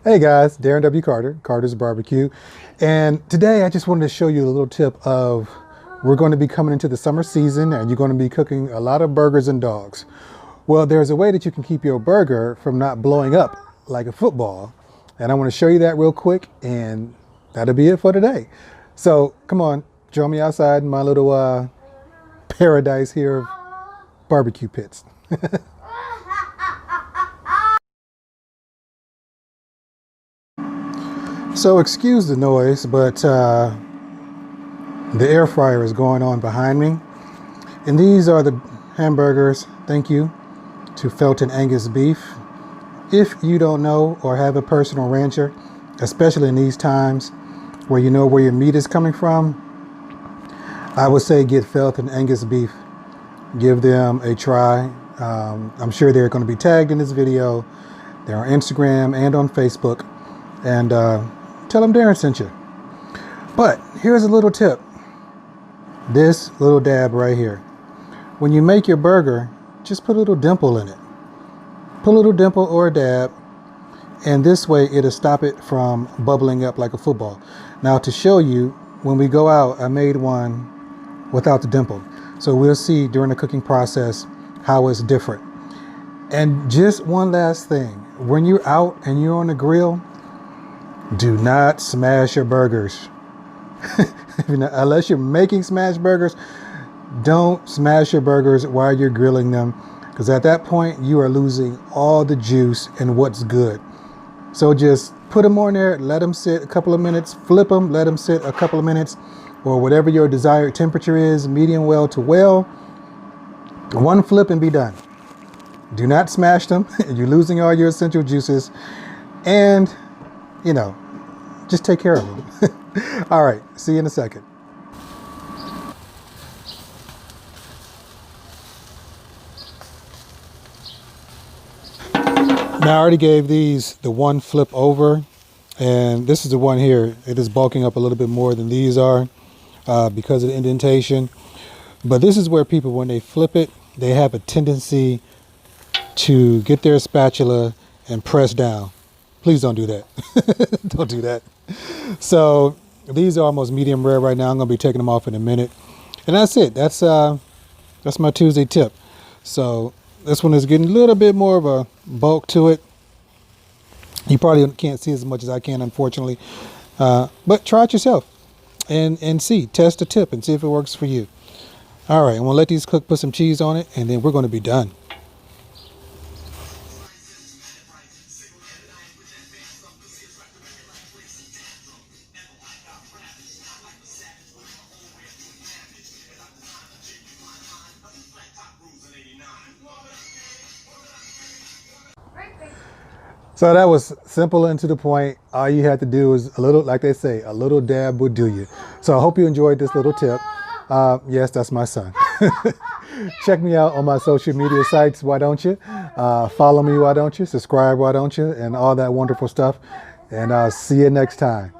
Hey guys, Darren W. Carter, Carter's Barbecue. And today I just wanted to show you a little tip of we're going to be coming into the summer season and you're going to be cooking a lot of burgers and dogs. Well, there's a way that you can keep your burger from not blowing up like a football. And I want to show you that real quick and that'll be it for today. So come on, join me outside in my little paradise here of barbecue pits. So excuse the noise, but the air fryer is going on behind me. And these are the hamburgers, thank you, to Felton Angus beef. If you don't know or have a personal rancher, especially in these times where you know where your meat is coming from, I would say get Felton Angus beef. Give them a try. I'm sure they're going to be tagged in this video. They're on Instagram and on Facebook. And tell them Darren sent you. But here's a little tip. This little dab right here. When you make your burger, just put a little dimple in it. Put a little dimple or a dab, and this way it'll stop it from bubbling up like a football. Now to show you, when we go out, I made one without the dimple. So we'll see during the cooking process how it's different. And just one last thing, when you're out and you're on the grill, do not smash your burgers. Unless you're making smashed burgers, don't smash your burgers while you're grilling them, because at that point you are losing all the juice and what's good. So just put them on there, let them sit a couple of minutes, flip them, let them sit a couple of minutes, or whatever your desired temperature is, medium well to well. One flip and be done. Do not smash them. You're losing all your essential juices, and you know, just take care of them. All right, see you in a second. Now I already gave these the one flip over, and this is the one here. It is bulking up a little bit more than these are because of the indentation. But this is where people, when they flip it, they have a tendency to get their spatula and press down. Please don't do that. Don't do that. So these are almost medium rare right now. I'm going to be taking them off in a minute. And that's it. That's my Tuesday tip. So this one is getting a little bit more of a bulk to it. You probably can't see as much as I can, unfortunately. But try it yourself and see. Test the tip and see if it works for you. All right, I'm going to let these cook, put some cheese on it, and then we're going to be done. So that was simple and to the point. All you had to do is a little, like they say, a little dab would do you. So I hope you enjoyed this little tip. Yes, that's my son. Check me out on my social media sites, why don't you? Follow me, why don't you? Subscribe, why don't you? And all that wonderful stuff. And I'll see you next time.